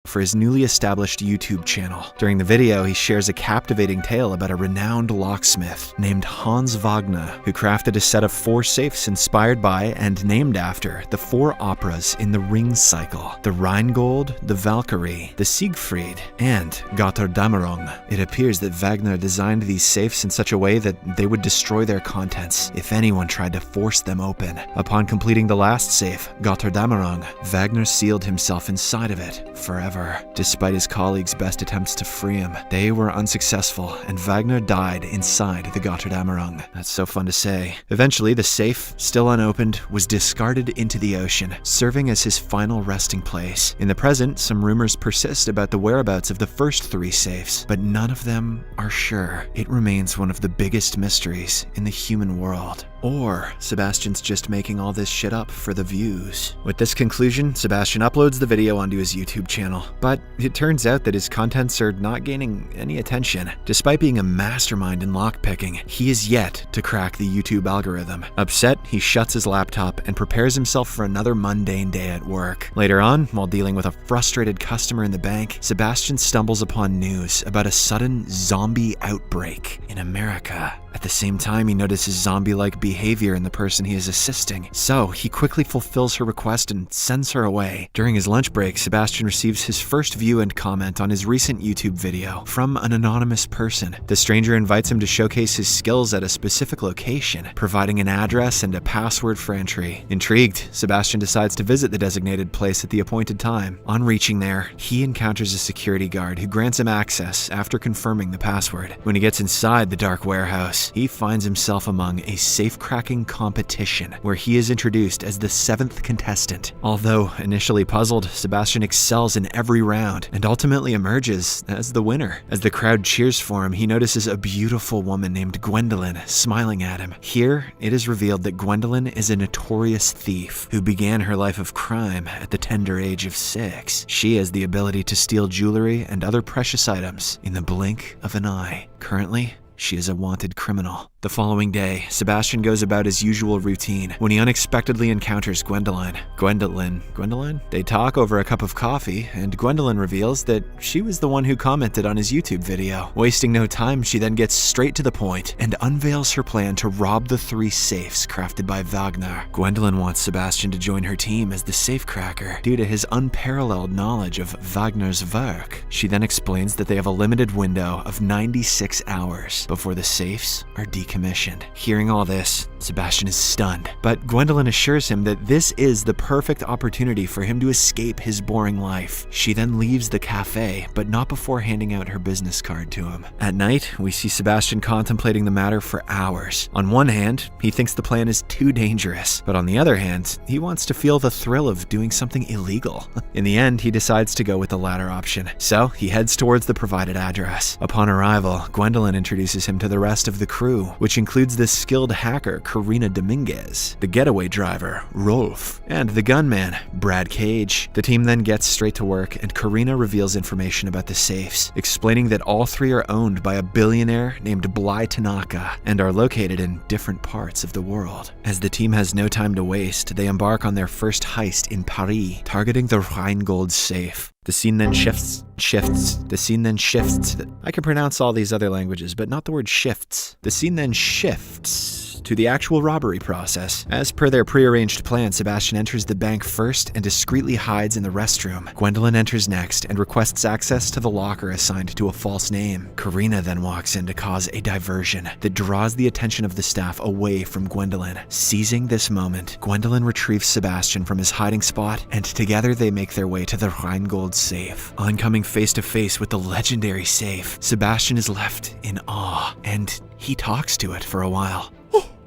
for his newly established YouTube channel. During the video, he shares a captivating tale about a renowned locksmith named Hans Wagner, who crafted a set of 4 safes inspired by and named after the 4 operas in the Ring cycle: the Rheingold, the Valkyrie, the Siegfried, and Götterdämmerung. It appears that Wagner designed these safes in such a way that they would destroy their contents if anyone tried to force them open. Upon completing the last safe, Götterdämmerung, Wagner sealed himself inside of it forever. Despite his colleagues' best attempts to free him, they were unsuccessful, and Wagner died inside the Götterdämmerung. That's so fun to say. Eventually, the safe, still unopened, was discarded into the ocean, serving as his final resting place. In the present, some rumors persist about the whereabouts of the first 3 safes, but none of them are sure. It remains one of the biggest mysteries in the human world. Or Sebastian's just making all this shit up for the views. With this conclusion, Sebastian uploads the video onto his YouTube channel, but it turns out that his contents are not gaining any attention. Despite being a mastermind in lockpicking, he is yet to crack the YouTube algorithm. Upset, he shuts his laptop and prepares himself for another mundane day at work. Later on, while dealing with a frustrated customer in the bank, Sebastian stumbles upon news about a sudden zombie outbreak in America. At the same time, he notices zombie-like behavior in the person he is assisting, so he quickly fulfills her request and sends her away. During his lunch break, Sebastian receives his first view and comment on his recent YouTube video from an anonymous person. The stranger invites him to showcase his skills at a specific location, providing an address and a password for entry. Intrigued, Sebastian decides to visit the designated place at the appointed time. On reaching there, he encounters a security guard who grants him access after confirming the password. When he gets inside the dark warehouse, he finds himself among a safe-cracking competition where he is introduced as the 7th contestant. Although initially puzzled, Sebastian excels in every round and ultimately emerges as the winner. As the crowd cheers for him, he notices a beautiful woman named Gwendolyn smiling at him. Here, it is revealed that Gwendolyn is a notorious thief who began her life of crime at the tender age of 6. She has the ability to steal jewelry and other precious items in the blink of an eye. Currently, she is a wanted criminal. The following day, Sebastian goes about his usual routine when he unexpectedly encounters Gwendolyn. Gwendolyn? They talk over a cup of coffee, and Gwendolyn reveals that she was the one who commented on his YouTube video. Wasting no time, she then gets straight to the point and unveils her plan to rob the 3 safes crafted by Wagner. Gwendolyn wants Sebastian to join her team as the safecracker due to his unparalleled knowledge of Wagner's work. She then explains that they have a limited window of 96 hours before the safes are decommissioned. Hearing all this, Sebastian is stunned, but Gwendolyn assures him that this is the perfect opportunity for him to escape his boring life. She then leaves the cafe, but not before handing out her business card to him. At night, we see Sebastian contemplating the matter for hours. On one hand, he thinks the plan is too dangerous, but on the other hand, he wants to feel the thrill of doing something illegal. In the end, he decides to go with the latter option, so he heads towards the provided address. Upon arrival, Gwendolyn introduces him to the rest of the crew, which includes the skilled hacker Karina Dominguez, the getaway driver Rolf, and the gunman Brad Cage. The team then gets straight to work, and Karina reveals information about the safes, explaining that all 3 are owned by a billionaire named Bly Tanaka and are located in different parts of the world. As the team has no time to waste, they embark on their first heist in Paris, targeting the Rheingold safe. The scene then shifts. I can pronounce all these other languages, but not the word shifts. The scene then shifts to the actual robbery process. As per their prearranged plan, Sebastian enters the bank first and discreetly hides in the restroom. Gwendolyn enters next and requests access to the locker assigned to a false name. Karina then walks in to cause a diversion that draws the attention of the staff away from Gwendolyn. Seizing this moment, Gwendolyn retrieves Sebastian from his hiding spot, and together they make their way to the Rheingold safe. On coming face to face with the legendary safe, Sebastian is left in awe, and he talks to it for a while.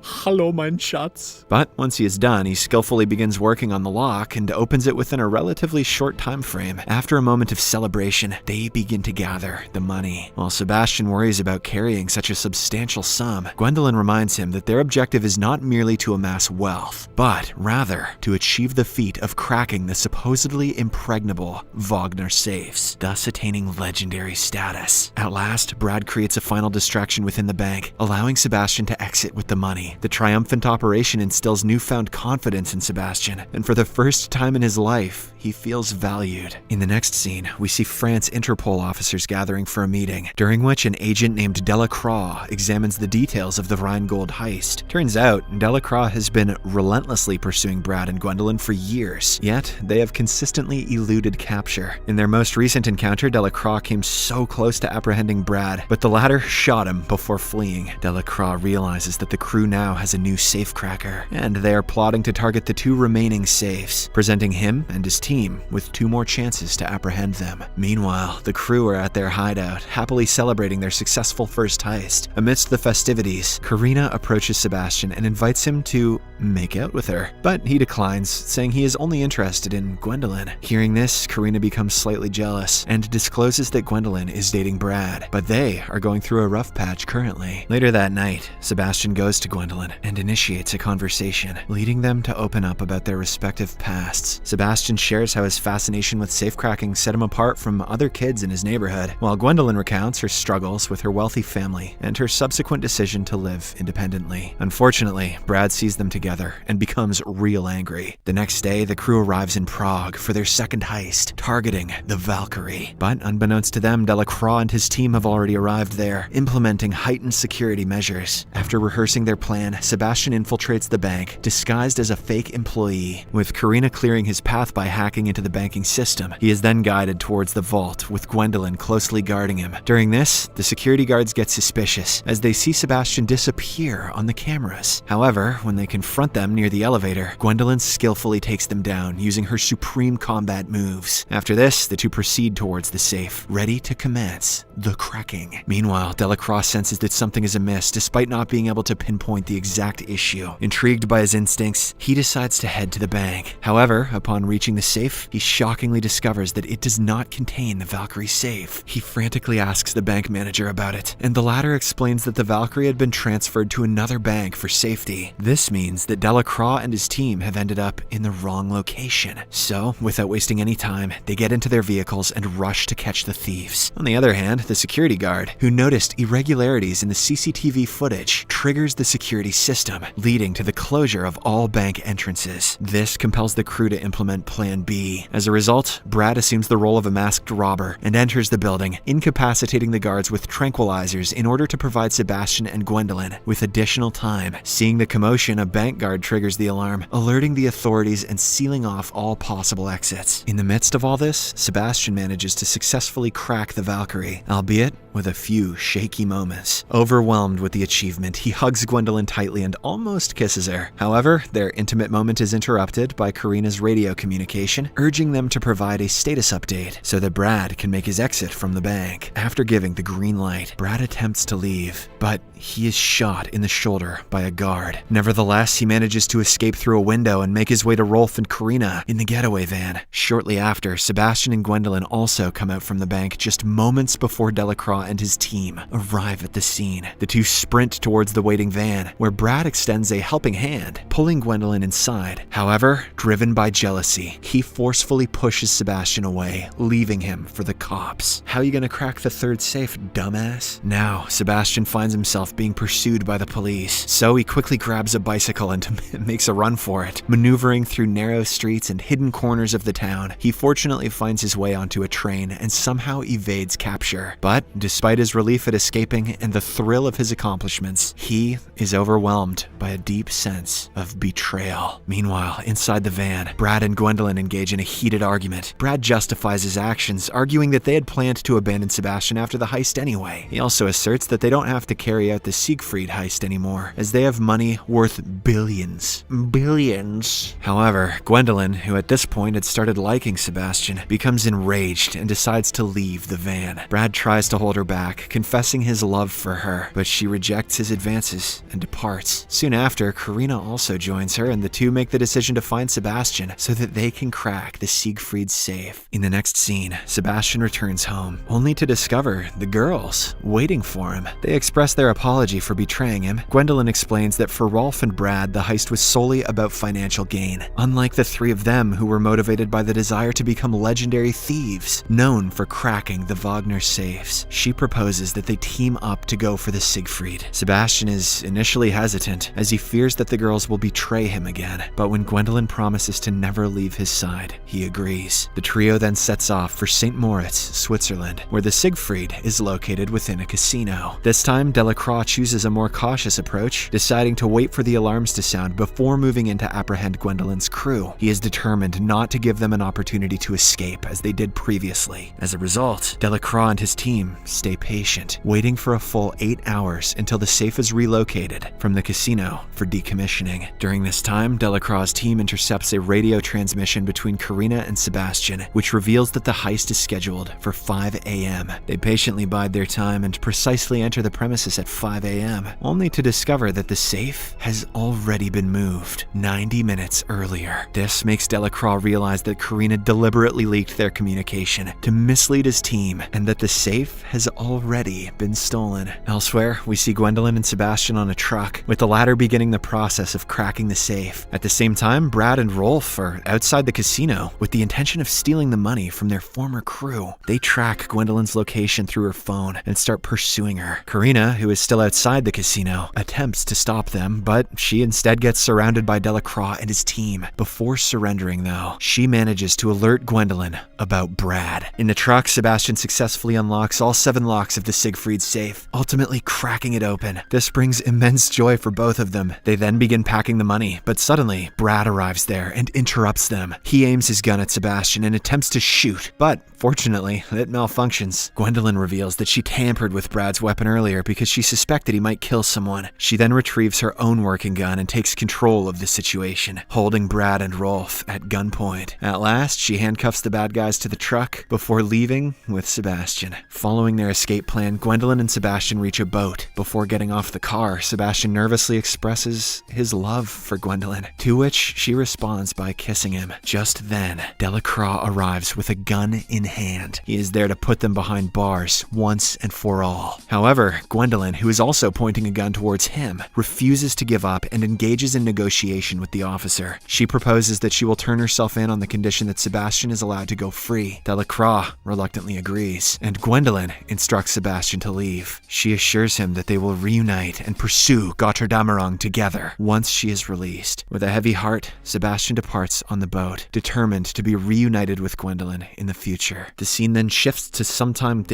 Hallo, mein Schatz. But once he is done, he skillfully begins working on the lock and opens it within a relatively short time frame. After a moment of celebration, they begin to gather the money. While Sebastian worries about carrying such a substantial sum, Gwendolyn reminds him that their objective is not merely to amass wealth, but rather to achieve the feat of cracking the supposedly impregnable Wagner safes, thus attaining legendary status. At last, Brad creates a final distraction within the bank, allowing Sebastian to exit with the money. The triumphant operation instills newfound confidence in Sebastian, and for the first time in his life, he feels valued. In the next scene, we see France Interpol officers gathering for a meeting, during which an agent named Delacroix examines the details of the Rheingold heist. Turns out, Delacroix has been relentlessly pursuing Brad and Gwendolyn for years, yet they have consistently eluded capture. In their most recent encounter, Delacroix came so close to apprehending Brad, but the latter shot him before fleeing. Delacroix realizes that the crew now has a new safecracker, and they are plotting to target the 2 remaining safes, presenting him and his team with 2 more chances to apprehend them. Meanwhile, the crew are at their hideout, happily celebrating their successful first heist. Amidst the festivities, Karina approaches Sebastian and invites him to make out with her, but he declines, saying he is only interested in Gwendolyn. Hearing this, Karina becomes slightly jealous and discloses that Gwendolyn is dating Brad, but they are going through a rough patch currently. Later that night, Sebastian goes to Gwendolyn and initiates a conversation, leading them to open up about their respective pasts. Sebastian shares how his fascination with safecracking set him apart from other kids in his neighborhood, while Gwendolyn recounts her struggles with her wealthy family and her subsequent decision to live independently. Unfortunately, Brad sees them together and becomes real angry. The next day, the crew arrives in Prague for their second heist, targeting the Valkyrie. But unbeknownst to them, Delacroix and his team have already arrived there, implementing heightened security measures. After rehearsing their plan, Sebastian infiltrates the bank, disguised as a fake employee. With Karina clearing his path by hacking into the banking system, he is then guided towards the vault, with Gwendolyn closely guarding him. During this, the security guards get suspicious, as they see Sebastian disappear on the cameras. However, when they confront them near the elevator, Gwendolyn skillfully takes them down, using her supreme combat moves. After this, the 2 proceed towards the safe, ready to commence the cracking. Meanwhile, Delacroix senses that something is amiss, despite not being able to pinpoint the exact issue. Intrigued by his instincts, he decides to head to the bank. However, upon reaching the safe, he shockingly discovers that it does not contain the Valkyrie safe. He frantically asks the bank manager about it, and the latter explains that the Valkyrie had been transferred to another bank for safety. This means that Delacroix and his team have ended up in the wrong location. So, without wasting any time, they get into their vehicles and rush to catch the thieves. On the other hand, the security guard, who noticed irregularities in the CCTV footage, triggers the security system, leading to the closure of all bank entrances. This compels the crew to implement Plan B. As a result, Brad assumes the role of a masked robber and enters the building, incapacitating the guards with tranquilizers in order to provide Sebastian and Gwendolyn with additional time. Seeing the commotion, a bank guard triggers the alarm, alerting the authorities and sealing off all possible exits. In the midst of all this, Sebastian manages to successfully crack the Valkyrie, albeit with a few shaky moments. Overwhelmed with the achievement, he hugs Gwendolyn tightly and almost kisses her. However, their intimate moment is interrupted by Karina's radio communication, urging them to provide a status update so that Brad can make his exit from the bank. After giving the green light, Brad attempts to leave, but he is shot in the shoulder by a guard. Nevertheless, he manages to escape through a window and make his way to Rolf and Karina in the getaway van. Shortly after, Sebastian and Gwendolyn also come out from the bank just moments before Delacroix and his team arrive at the scene. The 2 sprint towards the waiting van, where Brad extends a helping hand, pulling Gwendolyn inside. However, driven by jealousy, he forcefully pushes Sebastian away, leaving him for the cops. How you gonna crack the 3rd safe, dumbass? Now, Sebastian finds himself being pursued by the police, so he quickly grabs a bicycle and makes a run for it. Maneuvering through narrow streets and hidden corners of the town, he fortunately finds his way onto a train and somehow evades capture. But despite his relief at escaping and the thrill of his accomplishments, he is overwhelmed by a deep sense of betrayal. Meanwhile, inside the van, Brad and Gwendolyn engage in a heated argument. Brad justifies his actions, arguing that they had planned to abandon Sebastian after the heist anyway. He also asserts that they don't have to carry out the Siegfried heist anymore, as they have money worth billions. Billions. However, Gwendolyn, who at this point had started liking Sebastian, becomes enraged and decides to leave the van. Brad tries to hold her back, confessing his love for her, but she rejects his advances and departs. Soon after, Karina also joins her, and the 2 make the decision to find Sebastian so that they can crack the Siegfried safe. In the next scene, Sebastian returns home, only to discover the girls waiting for him. They express their apology for betraying him. Gwendolyn explains that for Rolf and Brad, the heist was solely about financial gain, unlike the 3 of them who were motivated by the desire to become legendary thieves, known for cracking the Wagner safes. She she proposes that they team up to go for the Siegfried. Sebastian is initially hesitant, as he fears that the girls will betray him again, but when Gwendolyn promises to never leave his side, he agrees. The trio then sets off for St. Moritz, Switzerland, where the Siegfried is located within a casino. This time, Delacroix chooses a more cautious approach, deciding to wait for the alarms to sound before moving in to apprehend Gwendolyn's crew. He is determined not to give them an opportunity to escape as they did previously. As a result, Delacroix and his team stay patient, waiting for a full 8 hours until the safe is relocated from the casino for decommissioning. During this time, Delacroix's team intercepts a radio transmission between Karina and Sebastian, which reveals that the heist is scheduled for 5 a.m. They patiently bide their time and precisely enter the premises at 5 a.m., only to discover that the safe has already been moved 90 minutes earlier. This makes Delacroix realize that Karina deliberately leaked their communication to mislead his team and that the safe has already been stolen. Elsewhere, we see Gwendolyn and Sebastian on a truck, with the latter beginning the process of cracking the safe. At the same time, Brad and Rolf are outside the casino with the intention of stealing the money from their former crew. They track Gwendolyn's location through her phone and start pursuing her. Karina, who is still outside the casino, attempts to stop them, but she instead gets surrounded by Delacroix and his team. Before surrendering, though, she manages to alert Gwendolyn about Brad. In the truck, Sebastian successfully unlocks all 7 locks of the Siegfried safe, ultimately cracking it open. This brings immense joy for both of them. They then begin packing the money, but suddenly, Brad arrives there and interrupts them. He aims his gun at Sebastian and attempts to shoot, but fortunately, it malfunctions. Gwendolyn reveals that she tampered with Brad's weapon earlier because she suspected he might kill someone. She then retrieves her own working gun and takes control of the situation, holding Brad and Rolf at gunpoint. At last, she handcuffs the bad guys to the truck before leaving with Sebastian. Following their escape plan, Gwendolyn and Sebastian reach a boat. Before getting off the car, Sebastian nervously expresses his love for Gwendolyn, to which she responds by kissing him. Just then, Delacroix arrives with a gun in hand. He is there to put them behind bars once and for all. However, Gwendolyn, who is also pointing a gun towards him, refuses to give up and engages in negotiation with the officer. She proposes that she will turn herself in on the condition that Sebastian is allowed to go free. Delacroix reluctantly agrees, and Gwendolyn instructs Sebastian to leave. She assures him that they will reunite and pursue Götterdammerung together once she is released. With a heavy heart, Sebastian departs on the boat, determined to be reunited with Gwendolyn in the future. The scene then shifts to sometime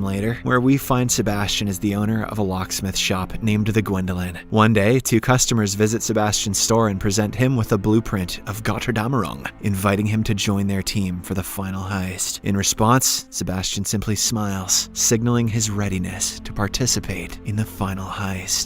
later, where we find Sebastian as the owner of a locksmith shop named the Gwendolyn. One day, 2 customers visit Sebastian's store and present him with a blueprint of Götterdammerung, inviting him to join their team for the final heist. In response, Sebastian simply smiles, signaling his readiness to participate in the final heist.